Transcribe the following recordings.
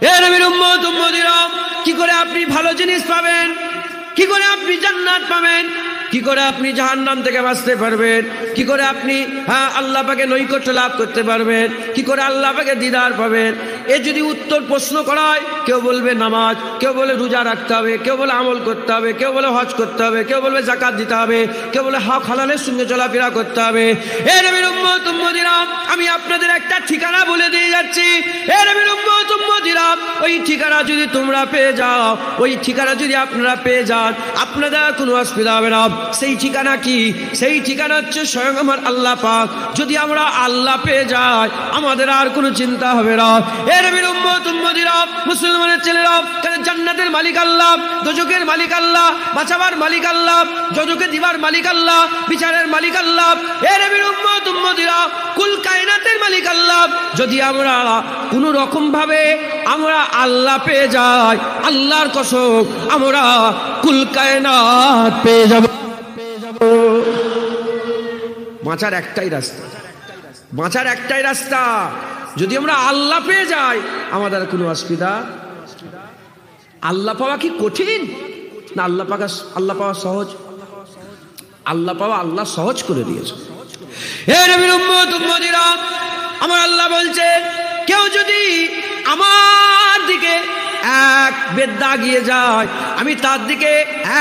এ নবীর উম্মত উম্মতিরা, কি করে আপনি ভালো জিনিস পাবেন? কি করে আপনি জান্নাত পাবেন? কি করে আপনি জাহান্নাম থেকে বাঁচতে পারবেন? কি করে আপনি আল্লাহ পাকে নৈকট্য লাভ করতে পারবেন? কি করে আল্লাহ পাকে দিদার পাবেন? এ যদি উত্তর প্রশ্ন করা হয়, কেউ বলবে নামাজ, কেউ বলে রোজা রাখতে হবে, কেউ বলে আমল করতে হবে, কেউ বলে হজ করতে হবে, কেউ বলবে যাকাত দিতে হবে, কেউ বলে হক হালালের সঙ্গে চলাফেরা করতে হবে। এ নবীর উম্মত উম্মতিরা, আমি আপনাদের একটা ঠিকানা বলে দিয়ে যাচ্ছি। এ নবীর উম্মত উম্মতিরা, ওই ঠিকানা যদি তোমরা পেয়ে যাও, ওই ঠিকানা যদি আপনারা পেয়ে যান, আপনাদের কোনো অসুবিধা হবে না। সেই ঠিকানা কি? সেই ঠিকানা হচ্ছে স্বয়ং আমার আল্লাহ পাক। যদি আমরা আল্লাহ পেয়ে যাই, আমাদের আর কোনো চিন্তা হবে না। এ নবীর উম্মত উম্মতিরা, মুসলমানের ছেলেরা, জান্নাতের মালিক আল্লাহ, দোজখের মালিক আল্লাহ, বাঁচাবার মালিক আল্লাহ, দোজখে দিবার মালিক আল্লাহ, বিচারের মালিক আল্লাহ। এ নবীর উম্মত উম্মতিরা, কুল কায়নাতের মালিক আল্লাহ। যদি আমরা কোনো রকম ভাবে আমরা আল্লাহ পেয়ে যাই, আল্লাহর কসম আমরা কুল কায়নাত পেয়ে যাব। বাঁচার একটাই রাস্তা, বাঁচার একটাই রাস্তা। যদি আমরা আল্লাহ পেয়ে যাই, আমাদের কোনো অসুবিধা। আল্লাহ পাওয়া কি কঠিন না আল্লাহ পাওয়া সহজ? আল্লাহ পাওয়া আল্লাহ সহজ করে দিয়েছে। হে নবীর উম্মত উম্মতিরা, আমার আল্লাহ বলছে, কেউ যদি আমার দিকে এক বেদ্দা গিয়ে যায়, আমি তার দিকে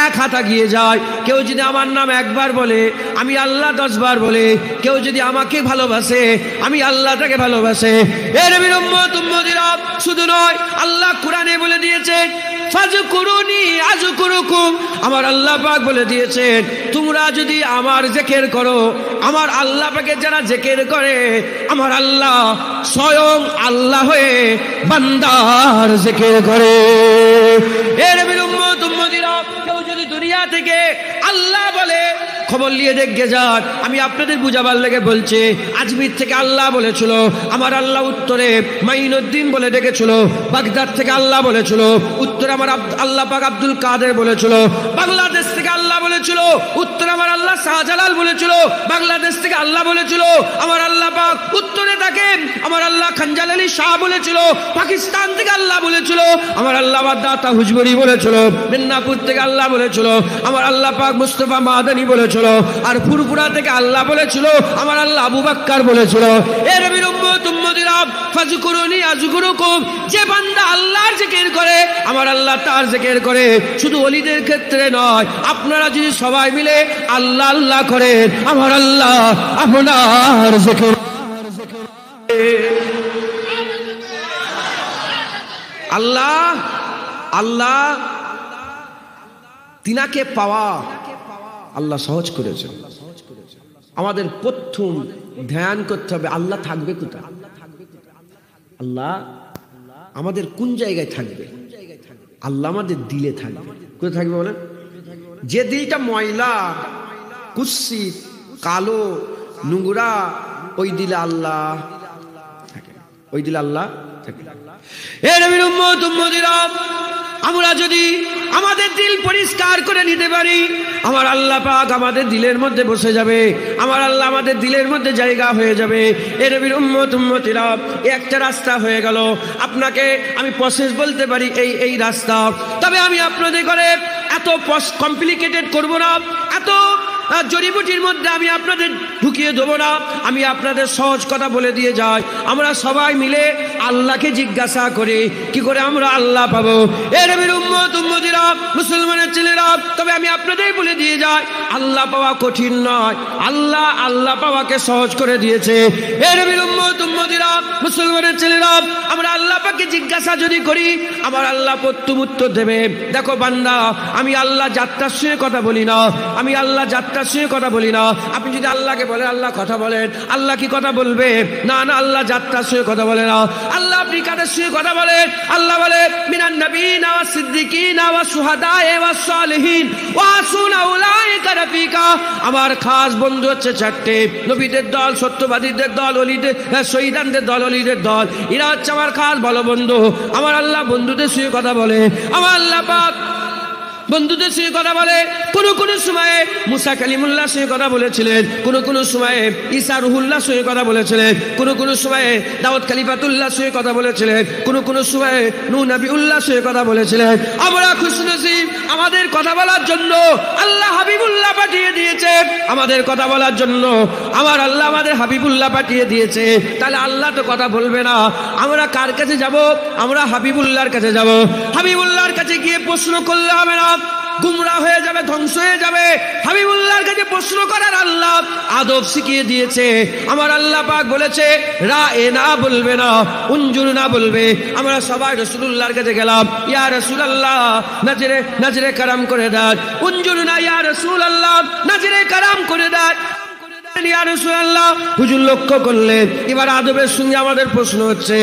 এক হাতা গিয়ে যাই। কেউ যদি আমার নাম একবার বলে, আমি আল্লাহ 10 বার বলে। কেউ যদি আমাকে ভালোবাসে, আমি আল্লাহ তাকে ভালোবাসে। এ নবীর উম্মত উম্মতিরা, শুধু নয়, আল্লাহ কোরআনে বলে দিয়েছে, ফাজকুরুনি আযকুরুকুম। আমার আল্লাহ পাক বলে দিয়েছেন, তোমরা যদি আমার জিকির করো, আমার আল্লাহ পাকে যারা জিকির করে, আমার আল্লাহ স্বয়ং আল্লাহ হয়ে বান্দার জিকির করে। এ নবীর উম্মত উম্মতিরা, কেউ যদি দুনিয়া থেকে আল্লাহ বলে, খবর নিয়ে দেখে যান। আমি আপনাদের বুঝাবার লেগে বলছি, আজমির থেকে আল্লাহ বলেছিল, আমার আল্লাহ উত্তরে মাইনুদ্দিন বলে ডেকেছিল। বাগদাদ থেকে আল্লাহ বলেছিল, উত্তরে আমার আল্লাহ পাক আব্দুল কাদের বলেছিল। বাংলাদেশ থেকে আল্লাহ বলেছিল, উত্তরে আমার আল্লাহ শাহজালাল বলেছিল। বাংলাদেশ থেকে আল্লাহ বলেছিল, আমার আল্লাহ পাক উত্তরে তাকে আমার আল্লাহ খানজাল আলী শাহ বলেছিল। পাকিস্তান থেকে আল্লাহ বলেছিল, আমার আল্লাহ দাতা হুজবুরি বলেছিল। মেদিনীপুর থেকে আল্লাহ বলেছিল, আমার আল্লাহ পাক মুস্তাফা মাদানী বলেছিল। আর ফুরফুরা থেকে আল্লাহ বলেছিল, আমার আল্লাহ আবু বকর বলেছিল। এ নবীর উম্মত উম্মতিরা, ফাজকুরুনি আযকুরুকুম। যে বান্দা আল্লাহর জিকির করে, আমার আল্লাহ তার জিকির করে। শুধু ওলিদের ক্ষেত্রে নয়, আপনারা যদি সবাই মিলে আল্লাহ আল্লাহ করেন, আমার আল্লাহ আপনার জিকির। আল্লাহ আল্লাহ তিনাকে পাওয়া আল্লাহ সহজ করেছেন। আমাদের প্রথম ধ্যান করতে হবে, আল্লাহ থাকবে কোথায়? আল্লাহ আমাদের কোন জায়গায় থাকবে? আল্লাহ আমাদের দিলে থাকবে। কোথায় থাকবে বলেন? যে দিলটা ময়লা, কুৎসিত, কালো, নোংরা, ওই দিলে আল্লাহ থাকে, ওই দিলে আল্লাহ থাকে। এ নবীর উম্মত উম্মতিরা, আমরা যদি আমাদের দিল পরিষ্কার করে নিতে পারি, আমার আল্লাহ পাক আমাদের দিলের মধ্যে বসে যাবে। আমার আল্লাহ আমাদের দিলের মধ্যে জায়গা হয়ে যাবে। এ নবীর উম্মত উম্মতিরা, একটা রাস্তা হয়ে গেল। আপনাকে আমি প্রসেস বলতে পারি, এই রাস্তা। তবে আমি আপনাদের করে এত কমপ্লিকেটেড করব না, এত জড়িবুটির মধ্যে আমি আপনাদের ঢুকিয়ে দেবো না। আমি আপনাদের সহজ কথা বলে দিয়ে যাই। আমরা সবাই মিলে আল্লাহকে জিজ্ঞাসা করি, কি করে আমরা আল্লাহ পাবো? এ নবীর উম্মত উম্মতিরা, মুসলমানের ছেলেরা, তবে আমি আপনাদের বলে দিয়ে যাই, আল্লাহ পাওয়া কঠিন নয়, আল্লাহ পাওয়াকে সহজ করে দিয়েছে। এ নবীর উম্মত উম্মতিরা, মুসলমানের ছেলেরা, আমরা আল্লাহ পাককে জিজ্ঞাসা যদি করি, আমার আল্লাহ প্রত্যুত্তর দেবে। দেখো বান্দা, আমি আল্লাহ যাত্রার সঙ্গে কথা বলি না, আমি আল্লাহ যাত্রার সঙ্গে কথা বলি না। আপনি যদি আল্লাহকে বলেন আল্লাহ কথা বলেন, আল্লাহ কি কথা বলবে? না না, আল্লাহ যাত্রার সঙ্গে কথা বলে না। আল্লাহ আপনি কাদের সঙ্গে কথা বলেন? আল্লাহ বলে, মিনান নবিয়িনা ওয়াস সিদ্দিকিনা ওয়াস শুহাদায়ে ওয়াস সালিহিন ওয়া হাসুনা উলাইকা রাফিকা। আমার খাস বন্ধু হচ্ছে 4টে, নবীদের দল, সত্যবাদীদের দল, ওলিদের, শহীদানদের দল, ওলিদের দল। এরা হচ্ছে আমার খাস ভালো বন্ধু। আমার আল্লাহ বন্ধুদের সঙ্গে কথা বলে। আমার আল্লাহ পাক বন্ধুদের সঙ্গে কথা বলে, কোন সময়ে মুসা কালিমুল্লাহর সঙ্গে কথা বলেছিলেন, কোন সময়ে ঈসা রুহুল্লাহর সঙ্গে কথা বলেছিলেন, কোন সময়ে দাউদ খলিফাতুল্লাহর সঙ্গে কথা বলেছিলেন, কোন সময়ে নূহ নবিউল্লাহর সঙ্গে কথা বলেছিলেন। আমরা খুশনসিব, আমাদের কথা বলার জন্য আল্লাহ হাবিবুল্লাহ পাঠিয়ে দিয়েছে। আমাদের কথা বলার জন্য আমার আল্লাহ আমাদের হাবিবুল্লাহ পাঠিয়ে দিয়েছে। তাহলে আল্লাহ তো কথা বলবে না, আমরা কার কাছে যাব? আমরা হাবিবুল্লাহর কাছে যাব। হাবিবুল্লাহর কাছে গিয়ে প্রশ্ন করলে হবে না, গুমরা হয়ে যাবে, ধ্বংস হয়ে যাবে। হাবিবুল্লাহর কাছে প্রশ্ন করার আল্লাহ আদব শিখিয়ে দিয়েছে। আমার আল্লাহ পাক বলেছে রায়ে না বলবে না, উনজুর না বলবে। আমরা সবাই রাসূলুল্লাহর কাছে গেলাম, ইয়া রাসূলুল্লাহ নজরে কারাম করে দেন। উনজুর না ইয়া রাসূলুল্লাহ, নজরে কারাম করে দেন। ইয়া রাসূলুল্লাহ, হুজুর লক্ষ্য করলেন। এবার আদবের সঙ্গে আমাদের প্রশ্ন হচ্ছে,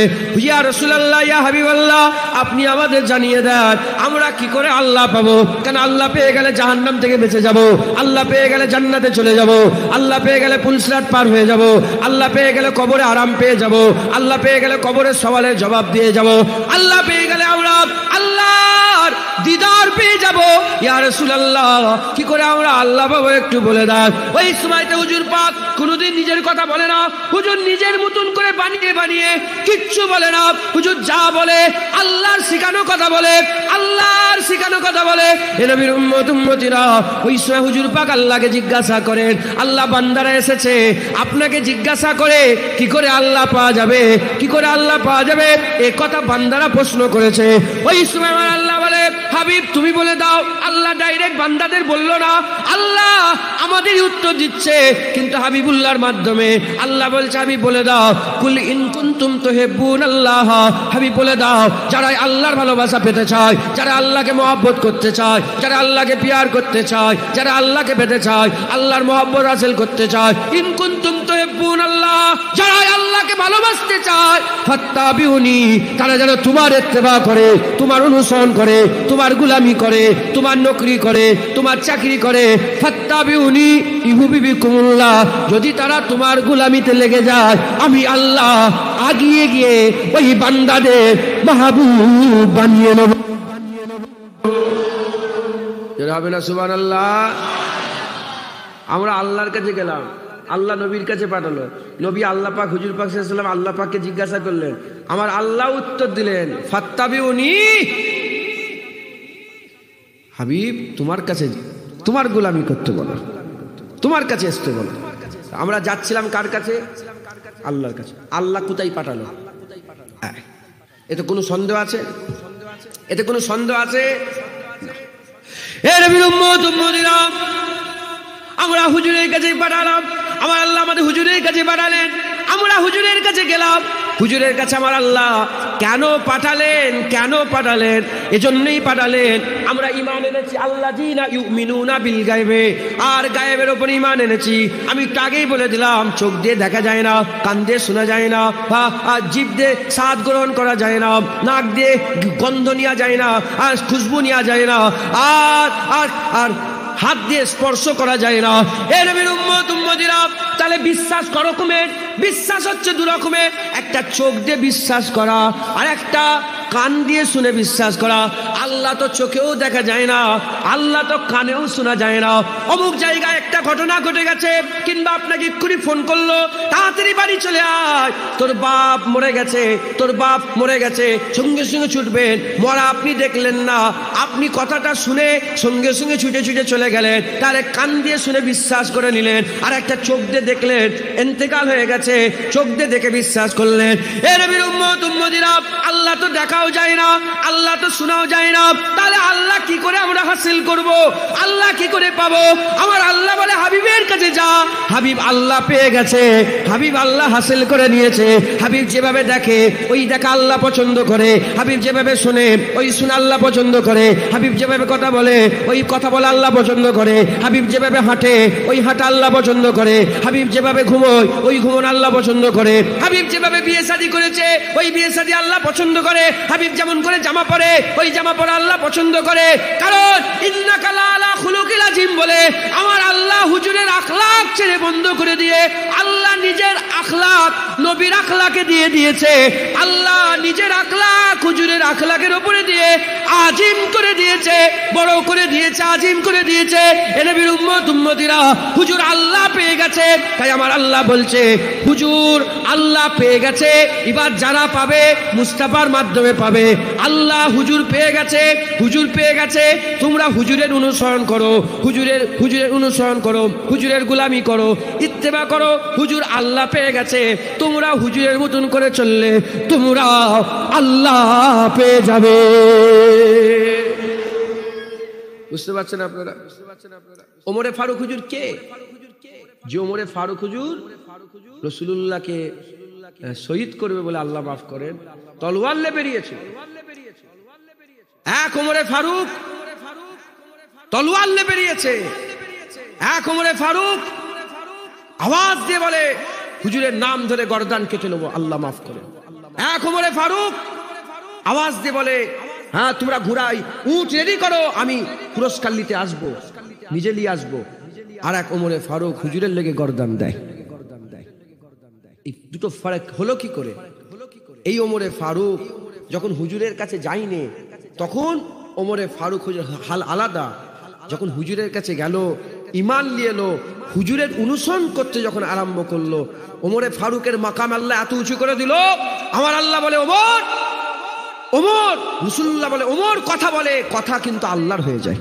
ইয়া রাসূলুল্লাহ, ইয়া হাবিবাল্লাহ, আপনি আমাদের জানিয়ে দেন আমরা কি করে আল্লাহ পাবো? কেন আল্লাহ পেয়ে গেলে জাহান্নাম থেকে বেঁচে যাব, আল্লাহ পেয়ে গেলে জান্নাতে চলে যাব, আল্লাহ পেয়ে গেলে পুলসিরাত পার হয়ে যাব, আল্লাহ পেয়ে গেলে কবরে আরাম পেয়ে যাব, আল্লাহ পেয়ে গেলে কবরের সওয়ালের জবাব দিয়ে যাব, আল্লাহ পেয়ে গেলে আমরা আল্লাহর দিদার পেয়ে যাব। ইয়া রাসূলুল্লাহ, কি করে আমরা আল্লাহ পাবো একটু বলে দেন। ওই সময়তে হুজুর পাক কোনদিন নিজের কথা বলে না, হুজুর নিজের মতন করে বানিয়ে কিচ্ছু বলে না। হুজুর যা বলে আল্লাহর শিখানো কথা বলে, আল্লাহর শিখানো কথা বলে। এ নবীর উম্মতিরা ওই সময় হুজুর পাক আল্লাহকে জিজ্ঞাসা করেন, আল্লাহ বান্দারা এসেছে আপনাকে জিজ্ঞাসা করে কি করে আল্লাহ পাওয়া যাবে, কি করে আল্লাহ পাওয়া যাবে, এ কথা বান্দারা প্রশ্ন করেছে। ওই সময় আমার আল্লাহ বলে, হাবিব তুমি বলে দাও। আল্লাহ ডাইরেক্ট বান্দাদের বলল না, আল্লাহ আমাদেরই উত্তর দিচ্ছে, কিন্তু হাবিবুল্লাহর মাধ্যমে আল্লাহ বলছে হাবিব বলে দাও, কুল ইন কুনতুম তুহিব্বুনাল্লাহ, হাবিব বলে দাও যারা আল্লাহর ভালোবাসা পেতে চায়, যারা আল্লাহকে মহব্বত করতে চায়, যারা আল্লাহকে পিয়ার করতে চায়, যারা আল্লাহকে পেতে চায়, আল্লাহর মহব্বত হাসিল করতে চায়, ইন কুনতুম তুহিব্বুনাল্লাহ, যারা আল্লাহকে ভালোবাসতে চায়, ফাত্তাবিউনি, তারা যেন তোমার ইত্তেবা করে, তোমার অনুসরণ করে, তোমার গোলামি করে, তোমার নকরি করে, তোমার চাকরি করে। ফাত্তাবিউনি ইউহিব্বুকুমুল্লাহ, যদি তারা তোমার গোলামিতে লেগে যায় আমি আল্লাহ আগিয়ে গিয়ে ওই বান্দাদের মাহবুব বানিয়ে নেব। হবে না সুবহানাল্লাহ? আমরা আল্লাহর কাছে গেলাম, আল্লাহ নবীর কাছে পাঠালো, নবী আল্লাহ পাক হুজুর পাক সাল্লাল্লাহু আলাইহি ওয়াসাল্লাম আল্লাহ পাককে জিজ্ঞাসা করলেন, আমার আল্লাহ উত্তর দিলেন ফাত্তাবিউনি, হাবিব তোমার কাছে তোমার গোলামি করতে বলো, তোমার কাছে আসতে বলো। আমরা যাচ্ছিলাম কার কাছে? আল্লাহর কাছে। আল্লাহ কোথায় পাঠালো? এতে কোনো সন্দেহ আছে? এতে কোনো সন্দেহ আছে? এ নবীর উম্মতিরা, আমরা হুজুরের কাছে পাঠালাম, আমার আল্লাহ আমাদের হুজুরের কাছে পাঠালেন, আমরা হুজুরের কাছে গেলাম। হুজুরের কাছে আমার আল্লাহ কেন পাঠালেন? কেন পাঠালেন? এজন্যই পাঠালেন আমরা ঈমান এনেছি আল্লাযীনা ইউমিনুনা বিল গায়বে, আর গায়েবের উপর ঈমান এনেছি। আমি একটু আগেই বলে দিলাম, চোখ দিয়ে দেখা যায় না, কান দিয়ে শোনা যায় না, আর জিভ দিয়ে স্বাদ গ্রহণ করা যায় না, নাক দিয়ে গন্ধ নেওয়া যায় না, আর খুশবু নেওয়া যায় না, আর আর আর হাত দিয়ে স্পর্শ করা যায় না। এ নবীর উম্মতিরা, তাহলে বিশ্বাস কত রকমের? বিশ্বাস হচ্ছে দু রকমের, একটা চোখ দিয়ে বিশ্বাস করা, আর একটা কান দিয়ে শুনে বিশ্বাস করা। আল্লাহ তো চোখেও দেখা যায় না, আল্লাহ তো কানেও শোনা যায় না। অমুক জায়গায় একটা ঘটনা ঘটে গেছে, কিংবা আপনাকে এক্ষুনি ফোন করলো, তাড়াতাড়ি বাড়ি চলে আয়, তোর বাপ মরে গেছে, তোর বাপ মরে গেছে, সঙ্গে সঙ্গে ছুটবেন। মরা আপনি দেখলেন না, আপনি কথাটা শুনে সঙ্গে সঙ্গে ছুটে ছুটে চলে গেলেন, তাহলে কান দিয়ে শুনে বিশ্বাস করে নিলেন। আর একটা চোখ দিয়ে দেখলেন ইন্তেকাল হয়ে গেছে, চোখ দিয়ে দেখে বিশ্বাস করলেন। এ নবীর উম্মতিরা, আল্লাহ তো দেখাও যায় না, আল্লাহ তো শোনাও যায় না, তাহলে আল্লাহ কি করে আমরা হাসিল করব? আল্লাহ কি করে পাবো? আমার আল্লাহ বলে হাবিবের কাছে যা। হাবিব আল্লাহ পেয়ে গেছে, হাবিব আল্লাহ হাসিল করে নিয়েছে। হাবিব যেভাবে দেখে ওই দেখা আল্লাহ পছন্দ করে, হাবিব যেভাবে শুনে ওই শুনে আল্লাহ পছন্দ করে, হাবিব যেভাবে কথা বলে ওই কথা বলে আল্লাহ পছন্দ করে, হাবিব যেভাবে হাঁটে ওই হাঁটা আল্লাহ পছন্দ করে, হাবিব যেভাবে ঘুমোয় ওই ঘুমন আল্লাহ পছন্দ করে, হাবিব যেভাবে বিয়ে শাদী করেছে ওই বিয়ে শাদী আল্লাহ পছন্দ করে, হাবিব যেমন করে জামা পরে ওই জামা পরা আল্লাহ পছন্দ করে। কারণ ইন্নাকা লাআলা খুলুকিল আযীম বলে আমার আল্লাহ হুজুরের আখলাক ছেড়ে বন্ধ করে দিয়ে আল্লাহ নিজের আখলাক নবীর আখলাকে দিয়ে দিয়েছে। আল্লাহ নিজের আখলাক হুজুরের আখলাকের উপরে দিয়ে আজিম করে দিয়েছে, বড় করে দিয়েছে, আজিম করে দিয়েছে। এ নবীর উম্মত উম্মতিরা হুজুর আল্লাহ পেয়ে গেছে। তাই আমার আল্লাহ বলছে হুজুর আল্লাহ পেয়ে গেছে। এবার যারা পাবে মুস্তাফার মাধ্যমে পাবে। আল্লাহ হুজুর পেয়ে গেছে, হুজুর পেয়ে গেছে। তোমরা হুজুরের অনুসরণ করো, হুজুরের অনুসরণ করো, হুজুরের গোলামি করো, ইত্তেবা করো। হুজুর আল্লাহ পেয়ে গেছে, তোমরা হুজুরের মতন করে চললে তোমরা আল্লাহ পেয়ে যাবে। বুঝতে পারছেন আপনারা? ওমরে ফারুক হুজুর কে? যে ওমরে ফারুক হুজুর রাসূলুল্লাহকে শহীদ করবে বলে আল্লাহ মাফ করেন তলোয়ার নিয়ে বেরিয়েছে। এক ওমরে ফারুক তলোয়ার নিয়ে বেরিয়েছে। এক ওমরে ফারুক আওয়াজ দিয়ে বলে হুজুরের নাম ধরে গর্দান কেটে নেবো, আল্লাহ মাফ করে। এক ওমরে ফারুক আওয়াজ দিয়ে বলে হ্যাঁ তোমরা ঘোড়াই উট রেডি করো, আমি পুরস্কার নিতে আসবো, নিজে নিয়ে আসবো। আর এক ওমরে ফারুক হুজুরের লেগে গর্দান দেয়। এই দুটো ফারাক হলো কি করে? এই ওমরে ফারুক যখন হুজুরের কাছে যায়নি তখন ওমরে ফারুক হুজুর হাল আলাদা। যখন হুজুরের কাছে গেল, ঈমান নিয়ে এলো, হুজুরের অনুসরণ করতে যখন আরম্ভ করলো, ওমরে ফারুকের মাকাম আল্লাহ এত উঁচু করে দিল। আমার আল্লাহ বলে ওমর, ওমর, রাসূলুল্লাহ বলে ওমর কথা বলে, কথা কিন্তু আল্লাহর হয়ে যায়।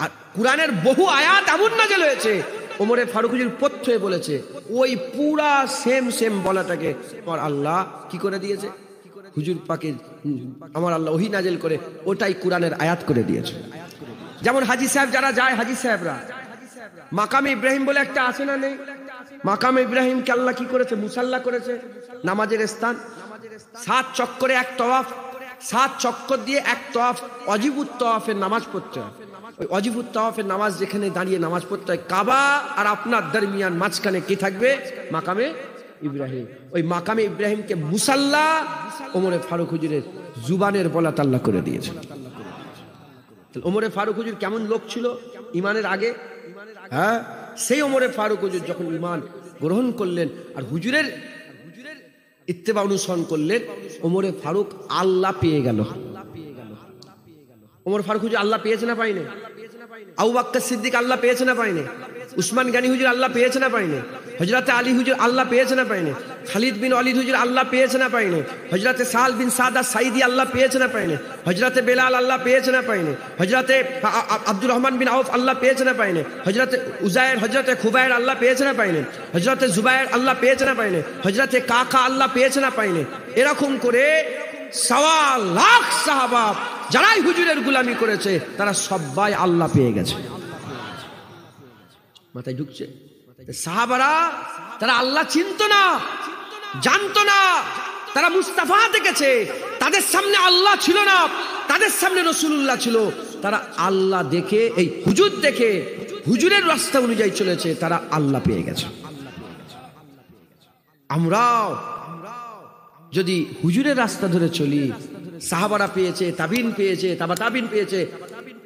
আর কুরআনের বহু আয়াত এমন নাযিল হয়েছে ওমরে ফারুক হুজুর পথ্যে বলেছে, ওই পুরা সেম বলাটাকে আমার আল্লাহ কি করে দিয়েছে, হুজুর পাকে আমার আল্লাহ ওহী নাযিল করে ওটাই কুরআনের আয়াত করে দিয়েছে। যেমন হাজী সাহেব যারা যায়, হাজী সাহেবরা মাকামে ইব্রাহিম বলে একটা আছে না নেই? মাকামে ইব্রাহিমকে আল্লাহ কি করেছে? মুসাল্লা করেছে, নামাজের স্থান। 7 চক্করে এক তওয়াফ, 7 চক্কর দিয়ে এক তওয়াফ, ওয়াজিবুত তওয়াফের নামাজ পড়তে হয়। ওই ওয়াজিবুত তওয়াফের নামাজ যেখানে দাঁড়িয়ে নামাজ পড়তে হয়, কাবা আর আপনার দরমিয়ান মাঝখানে কি থাকবে? মাকামে ইব্রাহিম। ওই মাকামে ইব্রাহিমকে মুসাল্লা ওমরে ফারুক হুজুরের জুবানের বলা আল্লাহ করে দিয়েছে। ওমরে ফারুক হুজুর কেমন লোক ছিল ইমানের আগে? হ্যাঁ, সেই ওমরে ফারুক হুজুর যখন ইমান গ্রহণ করলেন আর হুজুরের ইত্তেবা অনুসরণ করলেন, ওমরে ফারুক আল্লাহ পেয়ে গেল। ওমর ফারুক হুজুর আল্লাহ পেয়েছে না পাইনি? আবু বকর সিদ্দিক আল্লাহ পেয়েছে না পাইনি? উসমান গনি হুজুর আল্লাহ পেয়েছে না পাইনি? হযরতে আলী হুজুর আল্লাহ পেয়েছে না পাইনি? খালিদ বিন ওয়ালিদ হুজুর আল্লাহ পেয়েছে না পাইনি? হযরতে সাল বিন সাদা সাইদি আল্লাহ পেয়েছে না পাইনি? হযরতে বেলাল আল্লাহ পেয়েছে না পাইনি? হযরতে আব্দুর রহমান বিন আউফ আল্লাহ পেয়েছে না পাইনি? হযরতে উজায়ের, হযরতে খুবাইর আল্লাহ পেয়েছে না পাইনি? হযরতে জুবায়ের আল্লাহ পেয়েছে না পাইনি? হযরতে কাকা আল্লাহ পেয়েছে না পাইনি? এরকম করে 1.25 লাখ সাহাবা যারাই হুজুরের গোলামি করেছে তারা সবাই আল্লাহ পেয়ে গেছে। মাথায় ঢুকছে? সাহাবারা তারা আল্লাহ চিনতো না, জানতো না, তারা মুস্তাফা দেখেছে, তাদের সামনে আল্লাহ ছিল না, তাদের সামনে রাসূলুল্লাহ ছিল। তারা আল্লাহ দেখে, এই হুজুর দেখে হুজুরের রাস্তা অনুযায়ী চলেছে, তারা আল্লাহ পেয়ে গেছে। আমরাও যদি হুজুরের রাস্তা ধরে চলি, সাহাবারা পেয়েছে, তাবিন পেয়েছে, তাবা তাবিন পেয়েছে,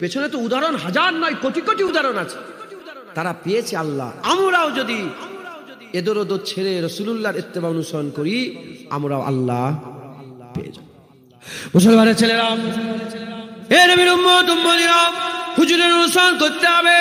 পেছনে তো উদাহরণ হাজার নয়, কোটি কোটি উদাহরণ আছে, তারা পেয়েছে আল্লাহ। আমরাও যদি এদর ওদর ছেড়ে রাসূলুল্লাহর ইত্তেবা অনুসরণ করি, আমরাও আল্লাহ পেয়ে যাব। মুসলমানের ছেলেরা, হে নবীর উম্মত উম্মতিরা, হুজুরের অনুসরণ করতে হবে,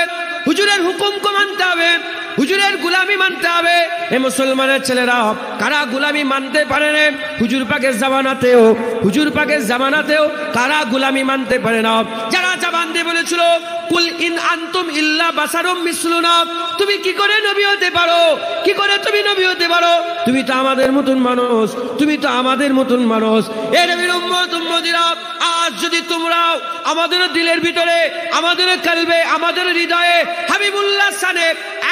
হুজুরের হুকুমকে মানতে হবে, হুজুরের গোলামি মানতে হবে। হে মুসলমানের ছেলেরা, কারা গোলামি মানতে পারে না হুজুর পাকের জামানাতেও? হুজুর পাকের জামানাতেও কারা গোলামি মানতে পারে না? যারা জবান দিয়ে বলেছিল কুল ইন আনতুম ইল্লা বাশারুম মিসলুনা, তুমি কি করে নবী হতে পারো? কি করে তুমি নবী হতে পারো? তুমি তো আমাদের মতন মানুষ, তুমি তো আমাদের মতন মানুষ। এ নবীর উম্মত উম্মতিরা, আজ যদি তোমরা আমাদের দিলের ভিতরে, আমাদের কলবে, আমাদের হৃদয়ে হাবিবুল্লাহ সানে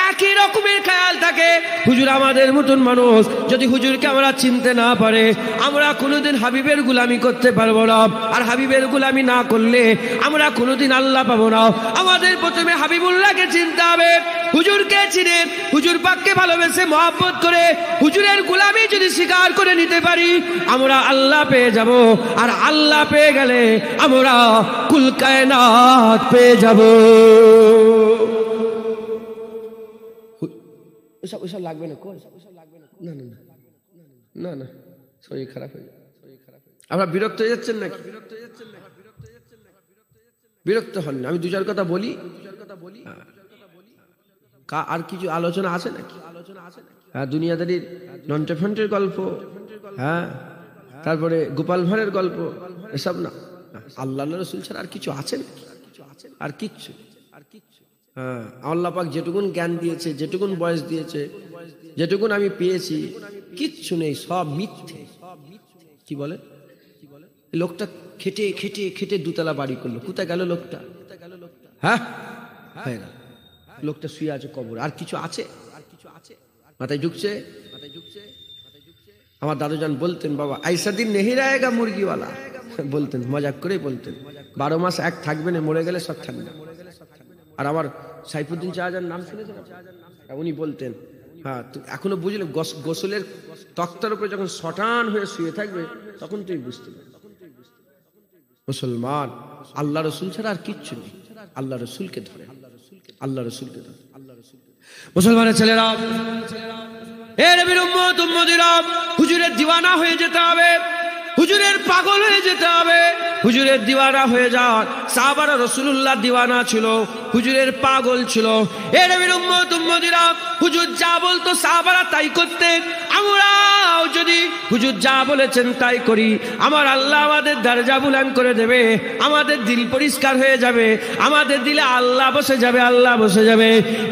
একই রকমের খেয়াল থাকে, হুজুর আমাদের মতন মানুষ, যদি হুজুরকে আমরা চিনতে না পারে, আমরা কোনোদিন হাবিবের গোলামি করতে পারবো না। আর হাবিবের গোলামি না করলে আমরা কোনোদিন আল্লাহ পাবো না। আমাদের প্রথমে হাবিবুল্লাহকে চিনতে হবে। হুজুরকে চিনে, হুজুর পাককে ভালোবেসে মহব্বত করে হুজুরের গোলামি যদি স্বীকার করে নিতে পারি, আমরা আল্লাহ পেয়ে যাব। আর আল্লাহ পেয়ে গেলে আমরা কুল কায়নাত পেয়ে যাব। ওসব লাগবে না, না না না না না, শরীর খারাপ হয়ে যাবে। আপনারা বিরক্ত হয়ে যাচ্ছেন নাকি? বিরক্ত হন না, আমি দু চার কথা বলি। আর কিছু আলোচনা আছে নাকি? হ্যাঁ, দুনিয়াদারির নন্টেফন্টের গল্প, হ্যাঁ, তারপরে গোপাল ভাঁড়ের গল্প, এসব না। আল্লাহ রসুল ছাড়া আর কিছু আছে নাকি? আর কিচ্ছু। হ্যাঁ, আল্লাহ পাক যেটুকুন জ্ঞান দিয়েছে, যেটুকুন বয়স দিয়েছে, যেটুকুন আমি পেয়েছি, কিচ্ছু নেই, সব মিথ্যে। কি বলে? লোকটা খেটে খেটে খেটে দুতলা বাড়ি করলো, কোথায় গেল লোকটা? হ্যাঁ, হয়ে গেল, লোকটা শুয়ে আছে কবর। আর কিছু আছে? মাথায় ঢুকছে? আমার দাদুজান বলতেন, বাবা আইসা দিন নেহি রায়েগা মুরগিওয়ালা, বলতেন, মজাক করে বলতেন, 12 মাস এক থাকবে না, মরে গেলে সব থাকবে। আর আমার সাইফুদ্দিন শাহজাহান নাম শুনেছেন? উনি বলতেন, হ্যাঁ, এখনো বুঝলে গোসলের তক্তার উপরে যখন শটান হয়ে শুয়ে থাকবে, তখন তুই বুঝতে পারবি মুসলমান আল্লাহ রসুল ছাড়া আর কিচ্ছু নেই। আল্লাহ রসুলকে ধরে, আল্লাহ রসুলকে ধরে। মুসলমানের ছেলেরা, এ নবীর উম্মত উম্মতিরা, হুজুরের দিওয়ানা হয়ে যেতে হবে, হুজুরের পাগল হয়ে যেতে হবে। হুজুরের দিওয়ানা হয়ে যাওয়ার, সাহাবারা রাসূলুল্লাহ দিওয়ানা ছিল, হুজুরের পাগল ছিল। এ নবীর উম্মত উম্মতিরা, হুজুর যা বলতো সাহাবারা তাই করতেন। আমরাও যদি হুজুর যা বলেছেন তাই করি, আমার আল্লাহ আমাদের দরজা বুলন্দ করে দেবে, আমাদের দিল পরিষ্কার হয়ে যাবে, আমাদের দিলে আল্লাহ বসে যাবে, আল্লাহ বসে যাবে।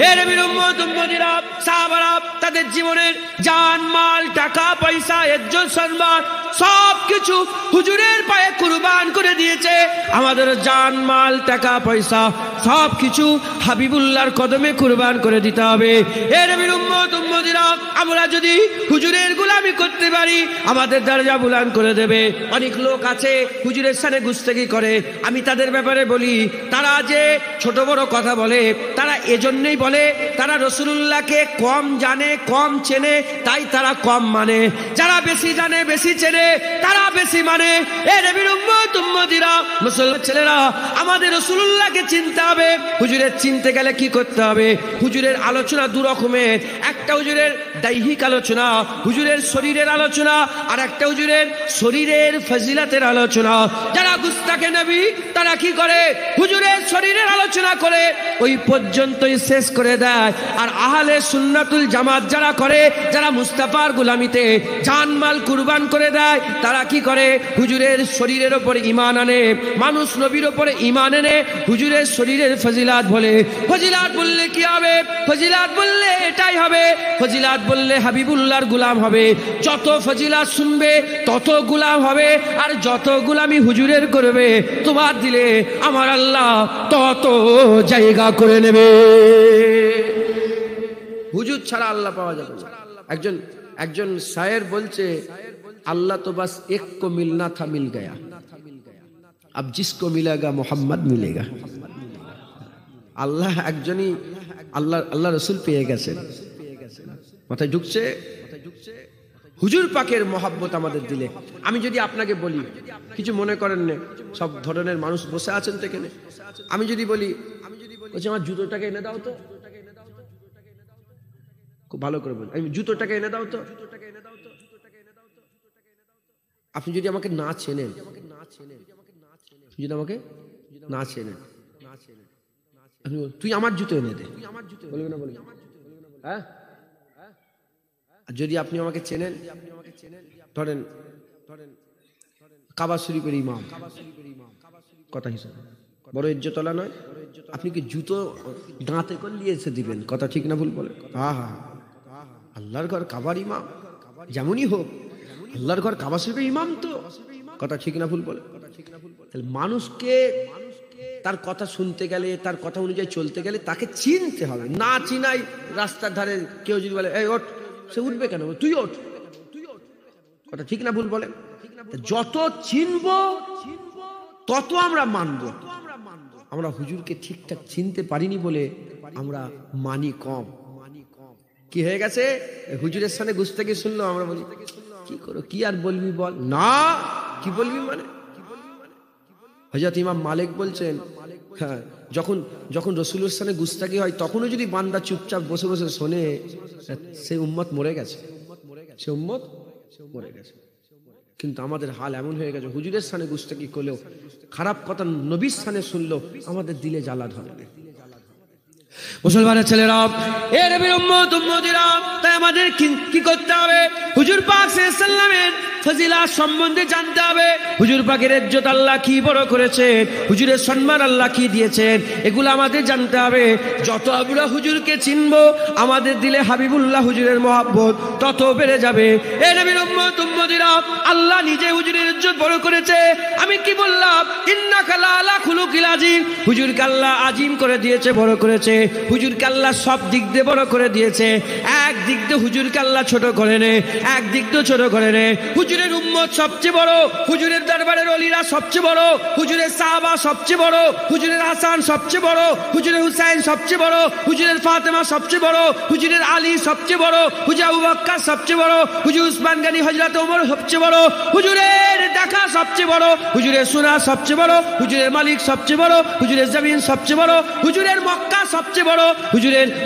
এ নবীর উম্মত উম্মতিরা, সাহাবারা তাদের জীবনের জান মাল টাকা পয়সা ইজ্জত সম্মান সব কিছু হুজুরের পায়ে কুরবান করে দিয়েছে। আমাদের জান মাল টাকা পয়সা সব কিছু হাবিবুল্লাহর কদমে কুরবান করে দিতে হবে। এ নবীর উম্মত উম্মতিরা, আমরা যদি হুজুরের গোলামি করতে পারি, আমাদের দরজা বুলন্দ করে দেবে। অনেক লোক আছে হুজুরের সাথে গুস্তাখি করে, আমি তাদের ব্যাপারে বলি, তারা যে ছোট বড় কথা বলে, তারা এজন্যই বলে তারা রাসূলুল্লাহকে কম জানে, কম চেনে, তাই তারা কম মানে। যারা বেশি জানে, বেশি চেনে, তারা বেশি মানে। এ নবীর উম্মত উম্মতিরা, মুসলমান ছেলেরা, আমাদের রাসূলুল্লাহকে চিনতে হবে। হুজুরের চিনতে গেলে কি করতে হবে? হুজুরের আলোচনা দু রকমের, একটা হুজুরের দৈহিক আলোচনা, হুজুরের শরীরের আলোচনা, আর একটা হুজুরের শরীরের ফজিলতের আলোচনা। যারা গুস্তাখে নবী, তারা কি করে? হুজুরের শরীরের আলোচনা করে ওই পর্যন্তই শেষ করে দেয়। আর আহলে সুন্নাতুল জামাত যারা করে, যারা মুস্তাফার গোলামিতে জানমাল কুরবান করে দেয়, তারা কি করে? হুজুরের শরীরের উপরে ঈমান আনে, মানুষ নবীর উপরে ঈমান এনে হুজুরের শরীরের ফজিলাত বলে। ফজিলাত বললে কি হবে? ফজিলাত বললে এটাই হবে, ফজিলাত বললে হাবিবুল্লাহর গোলাম হবে। যত ফজিলাত শুনবে তত গোলাম হবে, আর যত গোলামি হুজুরের করবে, তোমার দিলে আমার আল্লাহ তত জায়গা করে নেবে। হুজুর ছাড়া আল্লাহ পাওয়া যাবে না। একজন শায়ের বলছে, আল্লাহ তো বাস এক কো মিলনা থা মিল গয়া, আব জিসকো মিলেগা মোহাম্মদ মিলেগা। আল্লাহ একজনই, আল্লাহ রসুল পেয়ে গেছেন। মাথায় ঢুকছে? হুজুর পাকের মহাব্বত আমাদের দিলে। আমি যদি আপনাকে বলি, কিছু মনে করেন না, সব ধরনের মানুষ বসে আছেন তো এখানে, আমি যদি বলি, আমার জুতোটাকে এনে দাও তো, খুব ভালো করে বলি, আমি জুতোটাকে এনে দাও তো, আপনি যদি আমাকে না চেনেন, যদি আমাকে না চেনেন, তুই আমার জুতো এনে দে, বলবে না? বলবে? হ্যাঁ। যদি আপনি আমাকে চেনেন, ধরেন কাবা শরীফের ইমাম, কথা হিসাবে বড় ইজ্জতওয়ালা নয়, আপনি কি জুতো দাঁতে করে নিয়ে এসে দিবেন? কথা ঠিক না ভুল বলে? হ্যাঁ হ্যাঁ, আল্লাহর ঘর কাবার ইমাম, যেমনই হোক আল্লাহর ঘর কাবা শরীফের ইমাম তো, কথা ঠিক না ভুল বলে? মানুষকে তার কথা শুনতে গেলে, তার কথা অনুযায়ী চলতে গেলে তাকে চিনতে হবে। না চিনাই রাস্তার ধারে কেউ যদি বলে এই ওঠ, সে উঠবে কেন? তুই ওঠ, কথা ঠিক না ভুল বলে? যত চিনবো তত আমরা মানব। আমরা হুজুরকে ঠিকঠাক চিনতে পারিনি বলে আমরা মানি কম। কি হয়ে গেছে? হুজুরের সামনে গুস্তাখি শুনলো, আমরা বলি কি করো, কি আর বলবি বল না, কি বলবি মানে? হযরত ইমাম মালিক বলছেন, হ্যাঁ, যখন রাসূলের সামনে গুস্তাখি হয়, তখনও যদি বান্দা চুপচাপ বসে বসে শোনে, সেই উম্মত মরে গেছে, সে উম্মত মরে গেছে। কিন্তু আমাদের হাল এমন হয়ে গেছে, হুজুরের স্থানে গুস্তাকি করলেও, খারাপ কথা নবীর স্থানে শুনলো, আমাদের দিলে জ্বালা ধরে না। মুসলমানের ছেলেরা, এ নবীর উম্মত উম্মতিরা, তাই আমাদের কি করতে হবে? হুজুর পাক সাল্লাল্লাহু আলাইহি ওয়াসাল্লামের ফজিলত সম্বন্ধে জানতে হবে। হুজুর পাকের ইজ্জত আল্লাহ কি বড় করেছেন, হুজুরের সম্মান আল্লাহ কি দিয়েছেন, এগুলো আমাদের জানতে হবে। যত আমরা হুজুরকে চিনবো, আমাদের দিলে হাবিবুল্লাহ হুজুরের মহব্বত তত বেড়ে যাবে। এ নবীর উম্মত উম্মতিরা, আল্লাহ নিজে হুজুরের ইজ্জত বড় করেছে। আমি কি বললাম? ইন্নাকা লাআলা খুলুকিল আযীম। হুজুরকে আল্লাহ আজিম করে দিয়েছে, বড় করেছে। হুজুরকে আল্লাহ সব দিক দিয়ে বড় করে দিয়েছে। এক দিক দিয়ে হুজুরকে আল্লাহ ছোট করে নে, এক দিক দিয়ে ছোট করে নে। হুজুরের উম্মত সবচেয়ে বড়, হুজুরের দরবারের ওলিরা সবচেয়ে বড়, হুজুরের সাহাবা সবচেয়ে বড়, হুজুরের হাসান সবচেয়ে বড়, হুজুরের হুসাইন সবচেয়ে বড়, হুজুরের ফাতেমা সবচেয়ে বড়, হুজুরের আলী সবচেয়ে বড়, হুজুর আবু বকর সবচেয়ে বড়, হুজুর উসমান গনি হযরত ওমর সবচেয়ে বড়, হুজুরের দেখা সবচেয়ে বড়, হুজুরের সুনা সবচেয়ে বড়, হুজুরের মালিক সবচেয়ে বড়, হুজুরের জমিন সবচেয়ে বড়, হুজুরের মক্কা সবচেয়ে বড়,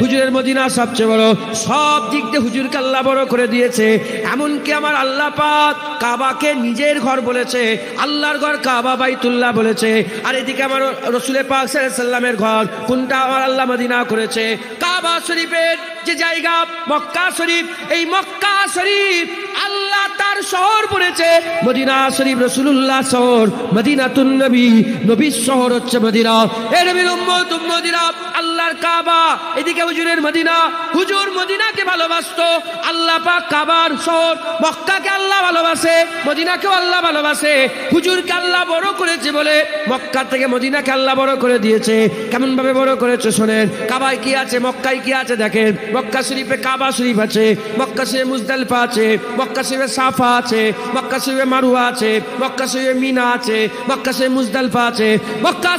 হুজুরের মদিনা সবচেয়ে বড়। সব দিক দিয়ে হুজুরকে আল্লাহ বড় করে দিয়েছে। এমনকি আমার আল্লাহ পাক কাবাকে নিজের ঘর বলেছে, আল্লাহর ঘর কাবা বাইতুল্লাহ বলেছে। আর এদিকে আমার রাসূল পাক সাল্লাল্লাহু আলাইহি ওয়াসাল্লামের ঘর কোনটা? আমার আল্লাহ মদিনা করেছে। কাবা শরীফের যে জায়গা মক্কা শরীফ, এই মক্কা শরীফ আল্লাহ তার শহর বলেছে। মদিনা শরীফ রাসূলুল্লাহ শহর, মদিনাতুন নবী, নবীর শহর হচ্ছে মদিনা। এ নবীর উম্মত উম্মতিরা, আল্লাহর কাবা, এদিকে হুজুরের মদিনা। হুজুর মদিনাকে ভালোবাসতো, আল্লাহ পাক কাবার শহর মক্কাকে আল্লাহ ভালোবাসে, মদিনাকেও আল্লাহ ভালোবাসে। হুজুরকে আল্লাহ বড় করেছে বলে মক্কা থেকে মদিনাকে আল্লাহ বড় করে দিয়েছে। কেমন ভাবে বড় করেছে শোনেন। কাবায় কি আছে, মক্কায় কি আছে দেখেন। মক্কা শরীফে কাবা শরীফ আছে, মক্কা শরীফে মুজদালিফা আছে, মক্কা শরীফে সাফা আছে, মক্কা শরীফে মারওয়া আছে, মক্কা শরীফে মিনা আছে, মক্কা শরীফে মুজদালিফা আছে, মক্কা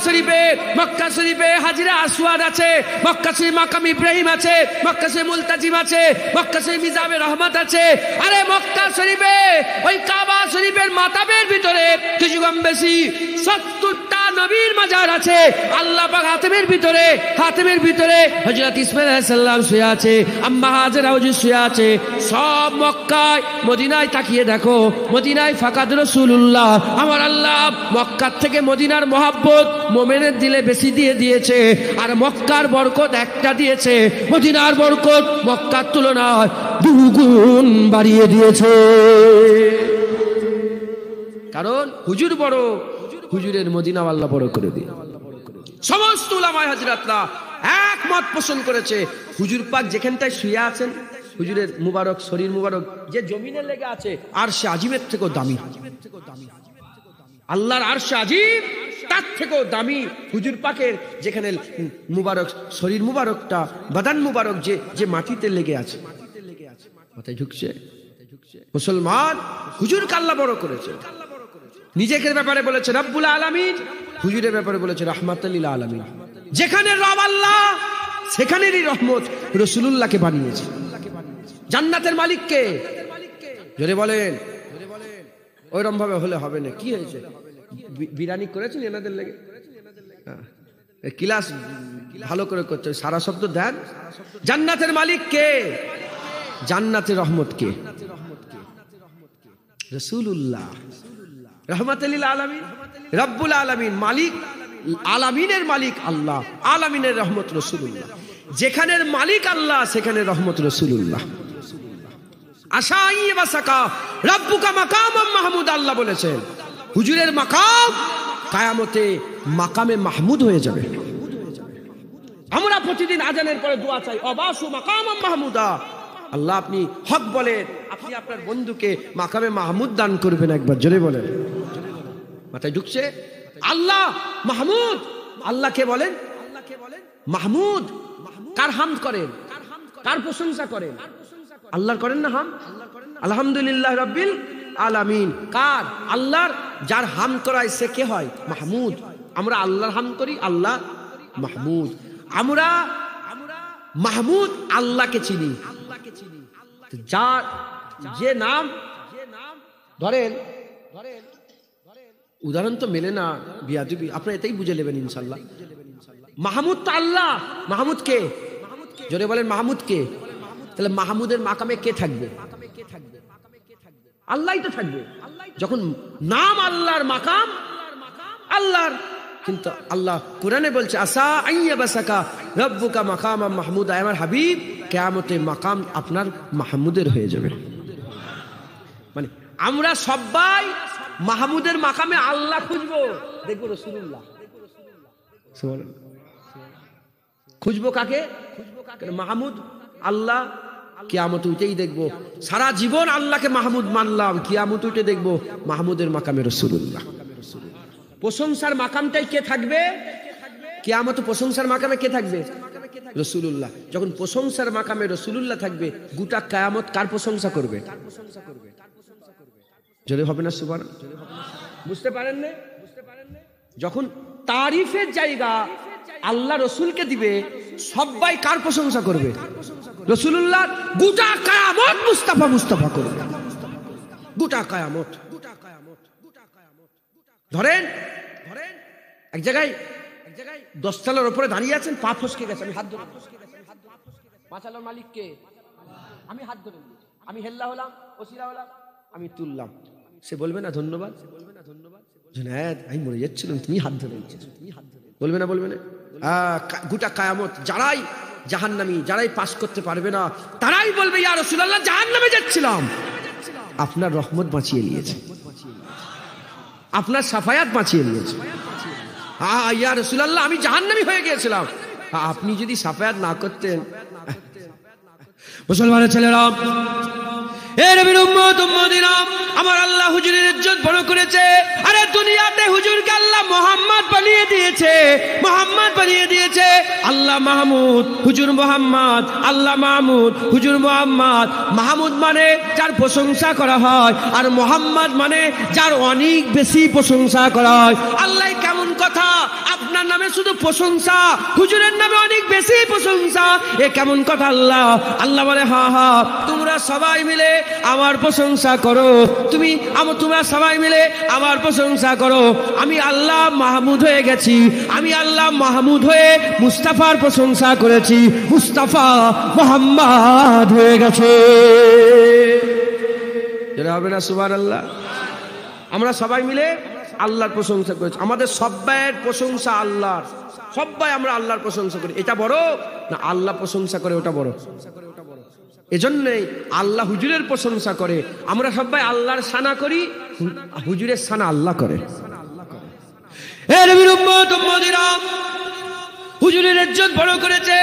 শরীফে হাজরা আসওয়াদ আছে, মক্কা শরীফে মাকাম ইব্রাহিম আছে, মক্কা শরীফে মুলতাজিম আছে, মক্কা শরীফে মিজাবে রহমত আছে। আরে মক্কা শরীফে ওই কাবা শরীফের মাতাবের ভিতরে কিছু কম বেশি 70টা নবীর মাজার আছে। আল্লাহ পাক হাতেমের ভিতরে হযরত ইসমাঈল আলাইহিস সালাম শুয়ে আছে, আম্মা হাজেরা হুজুর শুয়ে আছে। সব মক্কায় মদিনায় তাকিয়ে দেখো, মদিনায় ফাকাত রাসূলুল্লাহ। আমার আল্লাহ মক্কার থেকে মদিনার মহব্বত মুমিনের দিলে বেশি দিয়ে দিয়েছে। আর মক্কার বরকত একটা দিয়েছে, মদিনার বরকত মক্কার তুলনায় দুগুণ বাড়িয়ে দিয়েছে। কারণ হুজুর বড়, হুজুরের মদিনা আল্লাহ বড় করে দিয়ে। সমস্ত উলামায়ে হযরতরা একমত পোষণ করেছে, হুজুর পাক যেখানটায় শুয়ে আছেন, হুজুরের মুবারক শরীর মুবারক যে জমিনে লেগে আছে, আরশে আজিমের থেকেও দামি। আল্লাহর আরশে আজিম তার থেকেও দামি হুজুর পাকের যেখানে মুবারক শরীর মুবারকটা, বাদান মুবারক যে মাটিতে লেগে আছে। মাথায় ঢুকছে? মুসলমান হুজুরকে আল্লাহ বড় করেছে। নিজেকে ব্যাপারে বলেছে রব্বুল আলামিন, হুজুরের ব্যাপারে বলেছে রাহমাতুল লিল আলামিন। যেখানে রব আল্লাহ, সেখানেরই রহমত রাসূলুল্লাহকে বানিয়েছে। জান্নাতের মালিক কে? জোরে বলেন। ওইরকম ভাবে হলে হবে না। কি হয়েছে? বিরিয়ানি করেছেন এনাদের লেগে? ক্লাস ভালো করে করছে, সারা শব্দ দেন। জান্নাতের মালিক কে? জান্নাতের রহমত কে? রাসূলুল্লাহ, রাহমাতুল লিল আলামিন, রব্বুল আলামিন। মালিক আলামিনের মালিক আল্লাহ, আলামিনের রহমত রাসূলুল্লাহ। যেখানের মালিক আল্লাহ, সেখানে রহমত রাসূলুল্লাহ। আশাই বাসাকা রব্বুকা মাকামাম মাহমুদ, আল্লাহ বলেছেন হুজুরের মাকাম কিয়ামতে মাকামে মাহমুদ হয়ে যাবে। আমরা প্রতিদিন আজানের পরে দোয়া চাই, অবাসু মাকামাম মাহমুদা। আল্লাহ আপনি হক বলেন, আপনি আপনার বন্ধুকে মাকামে মাহমুদ দান করবেন। একবার জোরে বলেন। মাথায় ঢুকছে? আল্লাহ মাহমুদ, আল্লাহকে বলেন মাহমুদ। কার হামদ করেন? কার প্রশংসা করেন? আল্লাহর করেন না হাম? আলহামদুলিল্লাহ রাব্বিল আলামিন। কার? আল্লাহর। যার হামদ করায় সে কে হয়? মাহমুদ। আমরা আল্লাহর হামদ করি, আল্লাহ মাহমুদ। আমরা মাহমুদ আল্লাহকে চিনি। যার যে নাম ধরেন, উদাহরণ তো মেলে না বিয়াদবি, আপনারা এটাই বুঝে নেবেন ইনশাআল্লাহ। মাহমুদ তো আল্লাহ। মাহমুদ কে? জোরে বলেন মাহমুদ কে? তাহলে মাহমুদের মাকামে কে থাকবে? আল্লাহই তো থাকবে। যখন নাম আল্লাহর, মাকাম আল্লাহর, কিন্তু আল্লাহ কোরআনে বলছে আসা আইয়াবাসাকা রব্বুকা মাকামাম মাহমুদা, আমার হাবিব কিয়ামতে মাকাম আপনার মাহমুদের হয়ে যাবে। মানে আমরা সবাই মাহমুদের মাকামে আল্লাহ খুঁজবো, দেখবো রাসূলুল্লাহ খুঁজবো কাকে? মাহমুদ আল্লাহ, কিয়ামত উঠেই দেখবো। সারা জীবন আল্লাহকে মাহমুদ মানলাম, কিয়ামত উঠে দেখবো মাহমুদের মাকামে রাসূলুল্লাহ। প্রশংসার মাকামটাই কে থাকবে? কিয়ামত প্রশংসার মাকামে কে থাকবে? রাসূলুল্লাহ। যখন প্রশংসার মাকামে রাসূলুল্লাহ থাকবে, গোটা কিয়ামত কার প্রশংসা করবে? যদি হবে না সুবহানাল্লাহ, বুঝতে পারেন না? যখন তারিফের জায়গা আল্লাহ রসুলকে দিবে, সবাই কার প্রশংসা করবে? রাসূলুল্লাহ। গোটা কিয়ামত মুস্তাফা মুস্তাফা করবে, গোটা কিয়ামত। ধরেন এক জায়গায় 10 তলার উপরে দাঁড়িয়ে আছেন, পা ফসকে গেছে, আমি হাত ধরে, 5 তলার মালিককে আমি হাত ধরে, আমি হেল্লা হলাম, ওসিলা হলাম, আমি তুললাম, সে বলবে না ধন্যবাদ? জুনায়েদ আমি মরে যাচ্ছিলাম, তুমি হাত ধরে, বলবে না? বলবে না? গোটা কিয়ামত যারাই জাহান্নামী, যারাই পাস করতে পারবে না, তারাই বলবে ইয়া রাসূলুল্লাহ জাহান্নামে যাচ্ছিলাম, আপনার রহমত বাঁচিয়ে নিয়েছে, আপনার সাফায়াত বাঁচিয়ে নিয়েছে। ইয়া রাসূলুল্লাহ আমি জাহান্নামী হয়ে গিয়েছিলাম, আপনি যদি সাফায়াত না করতেন। মুসলমানের ছেলেরা, এ নবীর উম্মত উম্মতিরা, আমার আল্লাহ হুজুরের ইজ্জত বড় করেছে। আরে দুনিয়াতে হুজুরকে আল্লাহ মোহাম্মদ বানিয়ে দিয়েছে, মোহাম্মদ বানিয়ে দিয়েছে। আল্লাহ মাহমুদ, হুজুর মোহাম্মদ, আল্লাহ মাহমুদ, হুজুর মোহাম্মদ। মাহমুদ মানে যার প্রশংসা করা হয়, আর মোহাম্মদ মানে যার অনেক বেশি প্রশংসা করা হয়। আল্লাহ কেমন কথা, আপনার নামে শুধু প্রশংসা, হুজুরের নামে অনেক বেশি প্রশংসা, এ কেমন কথা? আল্লাহ আল্লাহ বলে হা হা, তোমরা সবাই মিলে আমার প্রশংসা করো, তোমরা সবাই মিলে আমার প্রশংসা করো। আমি আল্লাহ মাহমুদ হয়ে গেছি, আমি আল্লাহ মাহমুদ হয়ে মুস্তাফার প্রশংসা করেছি, মুস্তাফা মুহাম্মদ হয়ে গেছে। যেটা হবে না সুবহানাল্লাহ? আমরা সবাই মিলে আল্লাহর প্রশংসা করেছি, আমাদের সবাইয়ের প্রশংসা আল্লাহর, সবাই আমরা আল্লাহর প্রশংসা করি। এটা বড় না আল্লাহ প্রশংসা করে ওটা বড়? এজন্যই আল্লাহ হুজুরের প্রশংসা করে, আমরা সবাই আল্লাহর সানা করি, হুজুরের সানা আল্লাহ করে। এ নবীর উম্মত উম্মতিরা, হুজুরের ইজ্জত বড় করেছে,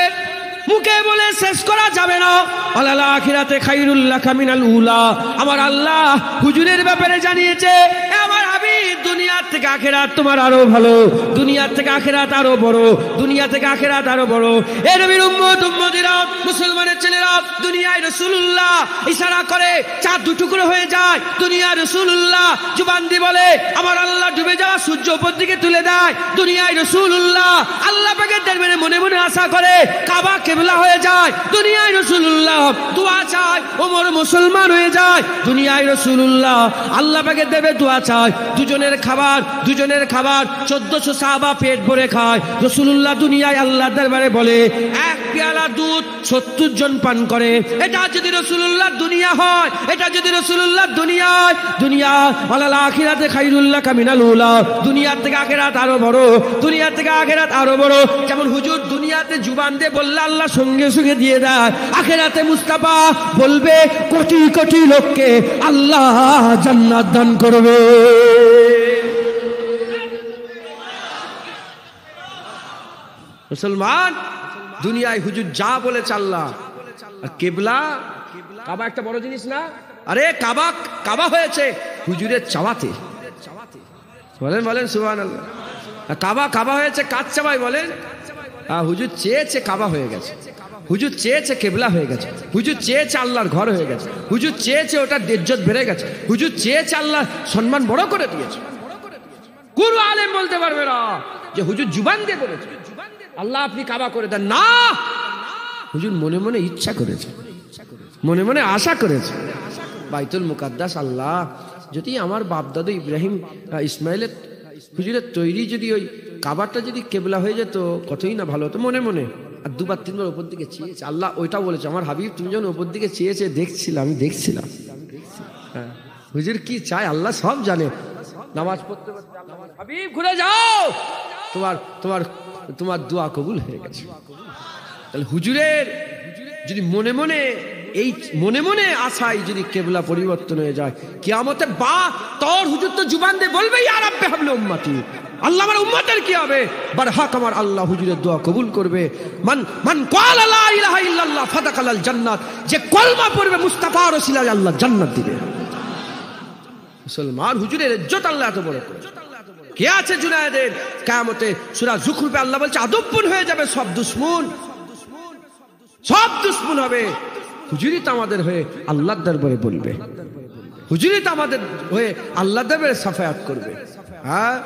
মুখে বলে শেষ করা যাবে না। আলাল আখিরাতে খায়রুল লাকা মিনাল উলা, আমার আল্লাহ হুজুরের ব্যাপারে জানিয়েছে, আমার হাবিব দুনিয়ার থেকে আখিরাত তোমার আরো ভালো, দুনিয়ার থেকে আখিরাত আরো বড়, দুনিয়া থেকে আখিরাত আরো বড়। এ নবীর উম্মত উম্মতিরা, মুসলমানের ছেলেরা, দুনিয়ায় রাসূলুল্লাহ ইশারা করে চাঁদ দুটুকরো হয়ে যায়, দুনিয়ায় রাসূলুল্লাহ জুবান দিয়ে বলে আমার আল্লাহ ডুবে যাওয়া সূর্য উপর দিকে তুলে দেয়, দুনিয়ায় রাসূলুল্লাহ আল্লাহ পাকের দরবারে মনে মনে আশা করে কাবা কিবলা হয়ে যায়, দুনিয়ায় রাসূলুল্লাহ দোয়া চায় ওমর মুসলমান হয়ে যায়, দুনিয়ায় রাসূলুল্লাহ আল্লাহ পাকের দেবে দোয়া চায়, দুজনের খাবার 1400 সাহাবা পেট ভরে খায়। রাসূলুল্লাহ দুনিয়ায় আল্লাহর দরবারে বলে এক পেয়ালা দুধ 70 জন পান করে। এটা যদি রাসূলুল্লাহ দুনিয়া হয়, এটা যদি রাসূলুল্লাহ দুনিয়া ওয়ালাল আখিরাতে খায়রুল লাকা মিনাল উলা, দুনিয়ার থেকে আখিরাত আরো বড়, দুনিয়ার থেকে আখিরাত আরো বড়। যেমন হুজুর দুনিয়াতে জুবান দিয়ে বললে আল্লাহ সঙ্গে সঙ্গে দিয়ে দেয়, আখিরাতে মুস্তাফা বলবে কোটি কোটি লোককে আল্লাহ জান্নাত দান করবে। মুসলমান, দুনিয়ায় হুজুর যা বলেছে আল্লাহ, আর কেবলা কাবা একটা বড় জিনিস না? আরে কাবা হয়েছে হুজুরের চাওয়াতে, বলেন সুবহানাল্লাহ। কাবা হয়েছে কাজ চাওয়াই বলেন, হুজুর চেয়েছে কাবা হয়ে গেছে, হুজুর চেয়েছে কেবলা হয়ে গেছে, হুজুর চেয়েছে আল্লাহর ঘর হয়ে গেছে, হুজুর চেয়েছে ওটার ইজ্জত বেড়ে গেছে, হুজুর চেয়েছে আল্লাহ সম্মান বড় করে দিয়েছে। কোন আলেম বলতে পারবে না যে হুজুর জুবান দিয়ে বলেছে আল্লাহ আপনি কাবা করে দেন, না, হুজুর মনে মনে ইচ্ছা করেছে, মনে মনে আশা করেছে বাইতুল মুকাদ্দাস আল্লাহ যদি আমার বাপ দাদু ইব্রাহিম ইসমাইলের হুজুরের তৈরি যদি ওই কাবারটা যদি কেবলা হয়ে যেত কতই না ভালো হতো। মনে মনে আর 2 বার 3 বার উপর দিকে চেয়েছে, আল্লাহ ওইটা বলেছে আমার হাবিব তুমি যখন উপর দিকে চেয়েছে দেখছিলাম, আমি দেখছিলাম। হুজুর কি চায় আল্লাহ সব জানে। নামাজ পড়তে পড়তে আল্লাহ বলে, হাবিব ঘুরে যাও, তোমার তোমার তোমার দোয়া কবুল হয়ে গেছে। তাহলে হুজুরের যদি মনে মনে এই মনে মনে আশায় যদি কেবলা পরিবর্তন হয়ে যায়, কিয়ামতে বা তোর হুজুর তো জুবান দিয়ে বলবে ইয়া রাব্বি হাবলি উম্মতি, আল্লাহ আমার উম্মতের কি হবে, বারহাক আমার আল্লাহ হুজুরের দোয়া কবুল করবে। মান মান ক্বালা লা ইলাহা ইল্লাল্লাহ ফাদাখালাল জান্নাত, যে কলমা পড়বে মুস্তাফার ওসিলায় আল্লাহ জান্নাত দিবে। মুসলমান হুজুরের ইজ্জত আল্লাহ এত বড় করে। কে আছে জুনায়েদের কিয়ামতে সূরা যুখরুফে আল্লাহ বলছে আদবপুন হয়ে যাবে সব দুশমন, সব দুশমন হবে। হুজুরি তো আমাদের হয়ে আল্লাহর দরবারে বলবে, হুজুরি তো আমাদের হয়ে আল্লাহর দরবারে সাফায়াত করবে। হ্যাঁ,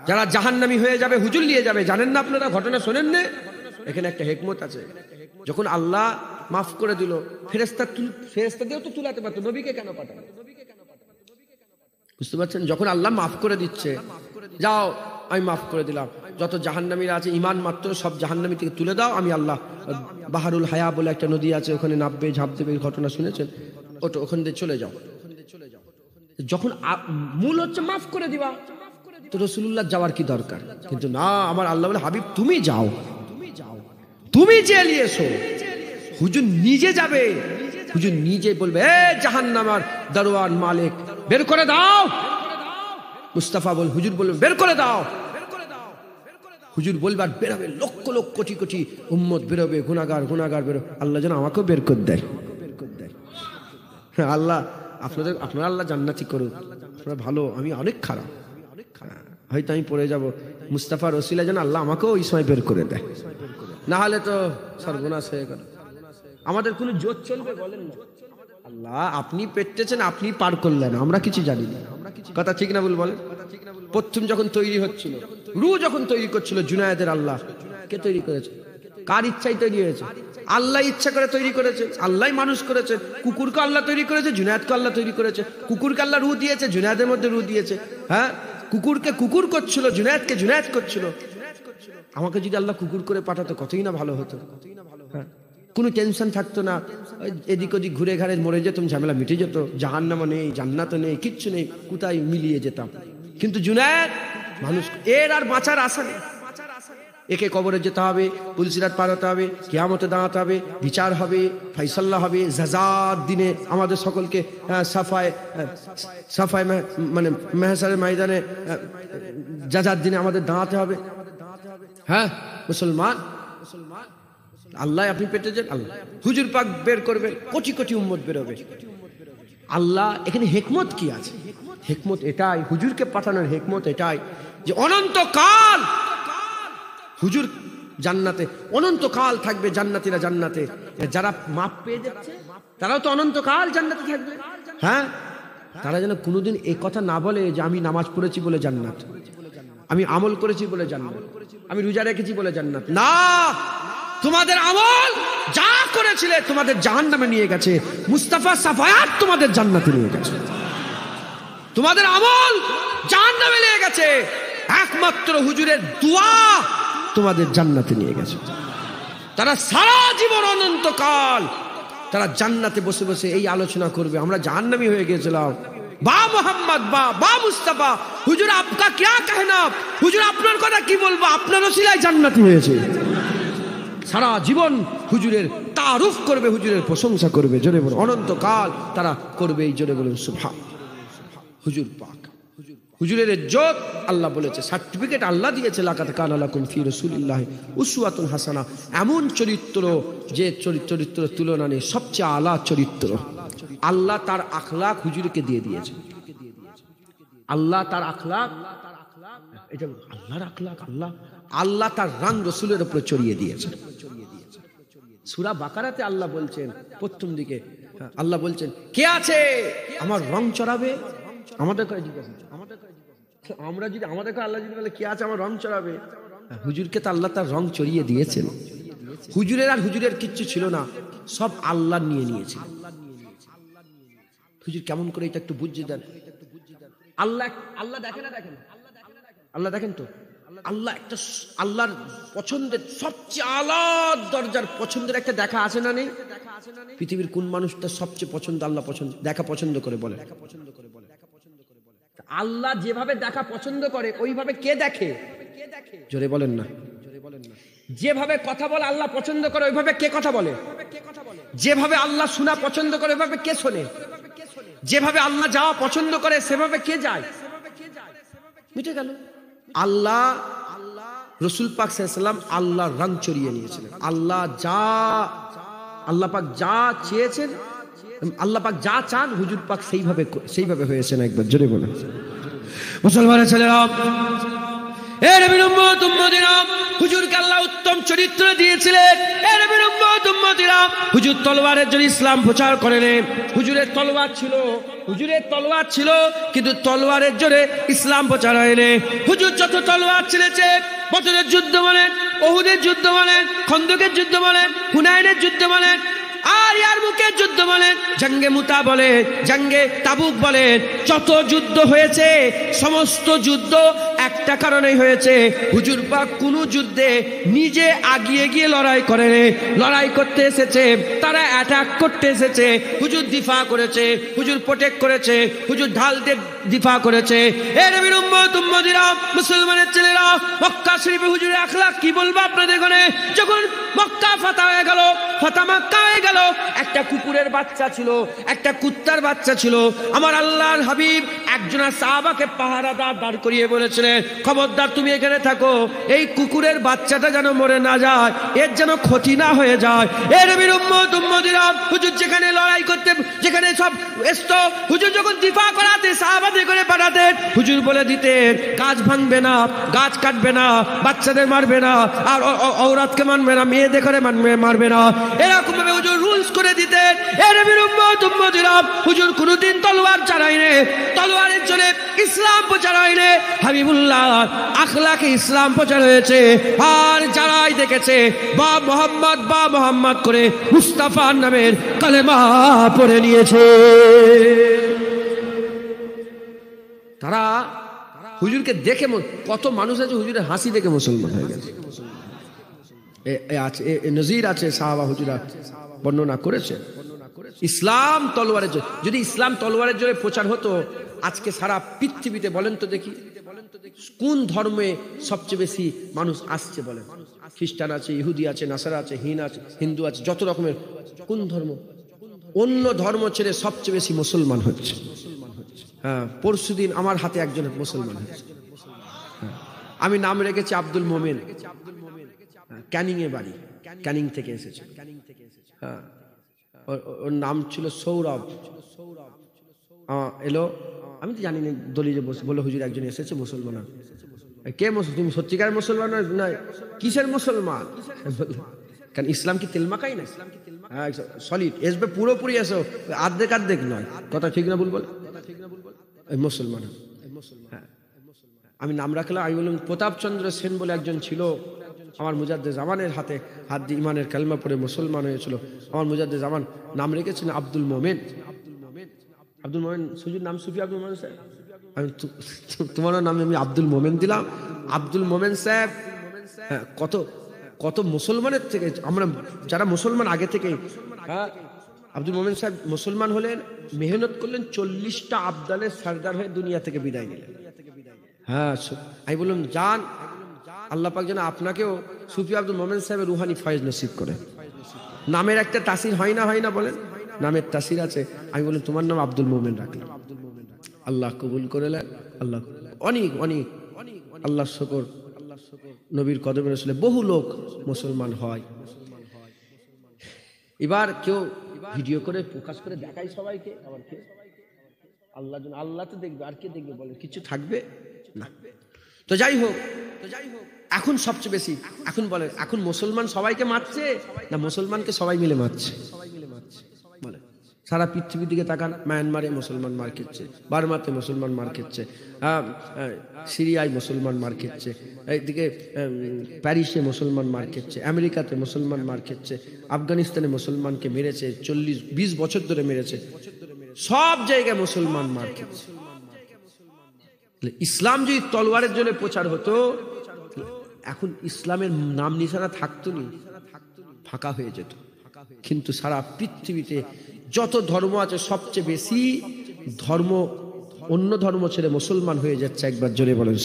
যারা জাহান্নামী হয়ে যাবে হুজুর নিয়ে যাবে। জানেন না আপনারা, ঘটনা শোনেন না? এখানে একটা হিকমত আছে। যখন আল্লাহ মাফ করে দিল, ফেরেশতা দিয়েও তো তুলাতে পারতো, নবীকে কেন পাঠালো? বুঝতে পারছেন? যখন আল্লাহ মাফ করে দিচ্ছে, যাও আমি মাফ করে দিলাম, যত জাহান্নামীরা আছে ইমান মাত্র সব জাহান্নামী থেকে তুলে দাও, আমি আল্লাহ। বাহারুল হায়া বলে একটা নদী আছে, ওখানে নামবে, ঝাঁপ দেবে, ঘটনা শুনেছেন? ওটা ওখান দিয়ে চলে যাও। যখন মূল হচ্ছে মাফ করে দিবা, তো রাসূলুল্লাহ যাওয়ার কি দরকার? কিন্তু না, আমার আল্লাহ বলে হাবিব তুমি যাও, তুমি জেলে এসো। হুজুর নিজে যাবে, হুজুর নিজে বলবে এ জাহান্নামার দরওয়ান মালিক বের করে দাও। মুস্তাফা বল, হুজুর বলবে বের করে দাও। হুজুর বলবে আর বেরোবে, লক্ষ লক্ষ কোটি কোটি উম্মত বেরোবে, গুনাহগার গুনাহগার বেরো। আল্লাহ যেন আমাকেও বের করে দেয়। আল্লাহ আপনারা আল্লাহ জান্নাতি করুন। আপনারা ভালো, আমি অনেক খারাপ, হয়তো আমি পড়ে যাব। মুস্তাফার ওসিলা যেন আল্লাহ আমাকেও ওই সময় বের করে দেয়, না হলে তো সর্বনাশ হয়ে গেল। আমাদের কোনো জোর চলবে বলেন না? আল্লাহ আপনি পেটেছেন, আপনি পার করলেন, আমরা কিছু জানি না। কথা ঠিক না ভুল বলেন? প্রথম যখন তৈরি হচ্ছিল, যখন তৈরি করছিল জুনায়েদের, আল্লাহ কে তৈরি করেছে? কার ইচ্ছাই তৈরি হয়েছে? আল্লাহ ইচ্ছা করে তৈরি করেছে, আল্লাহ মানুষ করেছে। কুকুরকে আল্লাহ তৈরি করেছে, জুনায়েদকে আল্লাহ তৈরি করেছে। কুকুরকে আল্লাহ রূহ দিয়েছে, জুনায়েদের মধ্যে রূহ দিয়েছে। হ্যাঁ, কুকুরকে কুকুর করছিল, জুনায়েদকে জুনায়েদ করছিল। আমাকে যদি আল্লাহ কুকুর করে পাঠাতো কতই না ভালো হতো। হ্যাঁ, কোনো টেনশন থাকতো না, এদিক ওদিক ঘুরে ঘাড়ে মরে যেতাম, ঝামেলা মিটে যেত, জাহান্নামও নেই, জান্নাতও নেই, কিচ্ছু নেই, কোথায় মিলিয়ে যেতাম। কিন্তু জুনায়েদ মানুষ, এর আর বাঁচার আশা নেই। একে কবরে যেতে হবে, পুলসিরাত পার হতে হবে, কিয়ামতে দাঁড়াতে হবে, বিচার হবে, ফাইসাল্লাহ হবে, জাযার দিনে আমাদের সকলকে সাফায় মানে মেহসারের ময়দানে জাযার দিনে আমাদের দাঁড়াতে হবে। হ্যাঁ মুসলমান, আল্লাহ আপনি পেটেছেন, আল্লাহ হুজুর পাক বের করবে, কোটি কোটি উম্মত বেরোবে। আল্লাহ এখানে হিকমত কি আছে? হিকমত এটাই, হুজুরকে পাঠানোর হিকমত এটাই যে অনন্তকাল হুজুর জান্নাতে, অনন্তকাল থাকবে জান্নাতীরা জান্নাতে। যারা মাপ পেয়ে যাচ্ছে তারাও তো অনন্তকাল জান্নাতে থাকবে। হ্যাঁ, তারা যেন কোনোদিন এই কথা না বলে যে আমি নামাজ পড়েছি বলে জান্নাত, আমি আমল করেছি বলে জান্নাত, আমি রোজা রেখেছি বলে জান্নাত। না, তোমাদের আমল যা করেছিলে তোমাদের জাহান্নামে নিয়ে গেছে, মুস্তাফা সাফায়াত তোমাদের জান্নাতে নিয়ে গেছে। তোমাদের আমল জাহান্নামে নিয়ে গেছে, একমাত্র হুজুরের দোয়া তোমাদের জান্নাতে নিয়ে গেছে। তারা সারা জীবন অনন্তকাল তারা জান্নাতে বসে বসে এই আলোচনা করবে, আমরা জাহান্নামী হয়ে গেছিলাম, বা মোহাম্মদ বা মুস্তাফা হুজুর আপকা क्या कहना, হুজুর আপনার কথা কি বলবো, আপনার ওসিলায় জান্নাতি হয়েছে। সারা জীবন হুজুরের তারুফ করবে, হুজুরের প্রশংসা করবে, জোরে বলুন অনন্তকাল তারা করবে, এই জোরে বলুন সুবহান। হুজুর পাক, হুজুরের ইজ্জত আল্লাহ বলেছে, সার্টিফিকেট আল্লাহ দিয়েছে, লাকাদ কানা লাকুম ফি রাসূলিল্লাহি উসওয়াতুন হাসানা। এমন চরিত্র যে চরিত্রের তুলনা নেই, সবচেয়ে আলা চরিত্র। আল্লাহ তার আখলাক হুজুরকে দিয়ে দিয়েছে। আল্লাহ তার আখলাক, এটা আল্লাহর আখলাক, আল্লাহ তার রং রাসূলের উপর চড়িয়ে দিয়েছে। সূরা বাকারাতে আল্লাহ বলছেন, প্রথম দিকে আল্লাহ বলছেন কে আছে আমার রং চড়াবে। আমাদের করে জিজ্ঞাসা, আমরা যদি আমাদেরকে আল্লাহ যদি বলে কে আছে আমার রং চড়াবে, হুজুরকে তো আল্লাহ তার রং চড়িয়ে দিয়েছেন। হুজুরের আর হুজুরের কিচ্ছু ছিল না, সব আল্লাহ নিয়ে নিয়েছে। হুজুর কেমন করে এটা একটু বুঝিয়ে দেন। আল্লাহ আল্লাহ দেখেন না, দেখেন আল্লাহ দেখেন তো, আল্লাহ একটা আল্লাহর পছন্দের সবচেয়ে আলা দরজার পছন্দের একটা দেখা আছে না নেই? পৃথিবীর কোন মানুষটা সবচেয়ে পছন্দ আল্লাহ পছন্দ দেখা পছন্দ করে বলে? আল্লাহ যেভাবে দেখা পছন্দ করে ওইভাবে কে দেখে? জোরে বলেন না। যেভাবে কথা বলে আল্লাহ পছন্দ করে ওইভাবে কে কথা বলে? যেভাবে আল্লাহ শোনা পছন্দ করে ওইভাবে কে শোনে? যেভাবে আল্লাহ যাওয়া পছন্দ করে সেভাবে কে যায়? মিটে গেল। আল্লাহ রসুল পাক সাল্লাল্লাহু আলাইহি ওয়াসাল্লাম আল্লাহর রং চড়িয়ে নিয়েছিলেন। আল্লাহ পাক যা চেয়েছেন, আল্লাহ পাক যা চান হুজুর পাক সেইভাবে হয়েছেন। একবার জোরে বলেন। মুসলমানের ছেলেরা, এ নবীর উম্মত উম্মতিরা, হুজুরকে আল্লাহ উত্তম চরিত্র দিয়েছিলেন। এ নবীর উম্মত উম্মতিরা, হুজুর তলোয়ারের জন্য ইসলাম প্রচার করেন। হুজুরের তলোয়ার ছিল কিন্তু তলোয়ারের জোরে ইসলাম প্রচার হয়নি। হুজুর যত তলোয়ার ছিলেছে, বদরের যুদ্ধ বলেন, উহুদের যুদ্ধ বলেন, খন্দকের যুদ্ধ বলেন, হুনাইনের যুদ্ধ বলেন, আর ইয়ারমুকের যুদ্ধ বলেন, জঙ্গে মুতা বলেন, জঙ্গে তাবুক বলেন, যত যুদ্ধ হয়েছে সমস্ত যুদ্ধ একটা কারণেই হয়েছে, হুজুর পাক কোন যুদ্ধে নিজে আগিয়ে গিয়ে লড়াই করেনি। লড়াই করতে এসেছে, তারা অ্যাটাক করতে এসেছে, হুজুর দিফা করেছে, হুজুর প্রোটেক্ট করেছে, হুজুর ঢাল দিয়ে দিফা করেছে। এ নবীর উম্মত উম্মতিরা, মুসলমানের ছেলেরা, মক্কা শরীফে হুজুরের আখলাক কি বলবো আপনাদের কাছে। যখন মক্কা ফাতা হয়ে গেল, ফাতা মক্কা হয়ে গেল, একটা কুকুরের বাচ্চা ছিল, একটা কুত্তার বাচ্চা ছিল। আমার আল্লাহর হাবিব একজন সাহাবাকে পাহারাদার দাঁড় করিয়ে বলেছিলেন, খবরদার তুমি এখানে থাকো, এই কুকুরের বাচ্চাটা যেন মরে না যায়, এর যেন ক্ষতি না হয়ে যায়। এ নবীর উম্মত উম্মতিরা, হুজুর যেখানে লড়াই করতে, যেখানে সব এসতো, হুজুর যখন দিফা করাতে সাহাবাদের করে পাঠাতেন, হুজুর বলে দিতেন গাছ ভাঙবে না, গাছ কাটবে না, বাচ্চাদের মারবে না, আর ঔরতকে মারবে না, মেয়েদের করে মারবে না, এরকম ভাবে হুজুর রুলস করে দিতেন। এ নবীর উম্মত উম্মতিরা, হুজুর কোনদিন তলোয়ার চালায়নি, তলোয়ারের জন্য ইসলাম প্রচার হয়নি। হাবিবুল্লাহ আখলাকে ইসলাম প্রচার হয়েছে। আর যারাই দেখেছে বা মোহাম্মদ করে মুস্তাফার নামের কালেমা পড়ে নিয়েছে, তারা হুজুরকে দেখে, কত মানুষ আছে হুজুরের হাসি দেখে মুসলমান হয়ে গেছে। নজির আছে, সাহাবা হুজুরা বর্ণনা করেছে। ইসলাম তলোয়ারের জোরে, যদি ইসলাম তলোয়ারের জোরে প্রচার হতো, আজকে সারা পৃথিবীতে বলেন তো দেখি কোন ধর্মে সবচেয়ে বেশি মানুষ আসছে বলেন? খ্রিস্টান আছে, ইহুদি আছে, নাসারা আছে, হিন্দু আছে, যত রকমের, কোন ধর্ম? অন্য ধর্ম ছেড়ে সবচেয়ে বেশি মুসলমান হচ্ছে। হ্যাঁ, পরশুদিন আমার হাতে একজন মুসলমান হয়েছে। আমি নাম রেখেছি আব্দুল মোমেন, ক্যানিং এ বাড়ি, ক্যানিং থেকে এসেছে। হ্যাঁ, ওর নাম ছিল সৌরভ। এলো, আমি তো জানি না, দলিলে বলে হুজুর একজন এসেছে মুসলমান। কে তুমি সত্যিকার মুসলমান নয়? কিসের মুসলমান? কারণ ইসলাম কি তেলমাকাই না, হ্যাঁ সলিড এসবে, পুরোপুরি এসো, আর্ধেক নয়। কথা ঠিক না ভুল বল? মুসলমান। হ্যাঁ, আমি নাম রাখলাম, আমি বললাম প্রতাপচন্দ্র সেন বলে একজন ছিল, আমার মুজাদ্দেদ জামানের হাতে হাত দিয়ে ইমানের কালমা পড়ে মুসলমান হয়েছিল। আমার মুজাদ্দেদ জামান নাম রেখেছেন আব্দুল মোমেন। আব্দুল মোমেন, সুজুর নাম সুফি আব্দুল মোমেন সাহেব। আমি তোমার নামে আমি আব্দুল মোমেন দিলাম। আব্দুল মোমেন সাহেব কত কত মুসলমানের থেকে, আমরা যারা মুসলমান আগে থেকে, হ্যাঁ, আব্দুল মোমেন সাহেব মুসলমান হলেন, মেহনত করলেন, 40টা আবদালের সরদার হয়ে দুনিয়া থেকে বিদায় নিলেন। হ্যাঁ, আমি বললাম যান, আল্লাহ পাক যেন আপনাকেও সুফি আব্দুল মোমেন সাহেবের রুহানি ফয়েজ নসিব করে। নামের একটা তাসির হয় না বলেন? নামের তাসির আছে। আমি বললাম তোমার নাম আব্দুল মোমেন রাখলাম। আল্লাহ কবুল করলেন। আল্লাহ অনেক আল্লাহ শুকর, নবীর কদমে রসুলে বহু লোক মুসলমান হয়। এবার কেউ ভিডিও করে প্রকাশ করে দেখাই সবাইকে, আবার কে আল্লাহ তো দেখবে, আর কে দেখবে বলেন? কিছু থাকবে না। তো যাই হোক, এখন সবচেয়ে বেশি, এখন বলেন, এখন মুসলমান সবাইকে মারছে না মুসলমানকে সবাই মিলে মারছে? বলে সারা পৃথিবীর দিকে তাকান, মায়ানমারে মুসলমান মার খেচ্ছে, বার্মাতে মুসলমান মার খেচ্ছে, সিরিয়ায় মুসলমান মার খেচ্ছে, এইদিকে প্যারিসে মুসলমান মার খেচ্ছে, আমেরিকাতে মুসলমান মার খেচ্ছে, আফগানিস্তানে মুসলমানকে মেরেছে, 40-20 বছর ধরে মেরেছে, সব জায়গায় মুসলমান মার খেচ্ছে। ইসলাম যদি তলোয়ারের জন্য প্রচার হতো, এখন ইসলামের নাম নিশানা থাকতো না, ফাঁকা হয়ে যেত। কিন্তু সারা পৃথিবীতে যত ধর্ম আছে, সবচেয়ে বেশি ধর্ম অন্য ধর্ম ছেড়ে মুসলমান হয়ে যাচ্ছে। একবার জোরে বলেন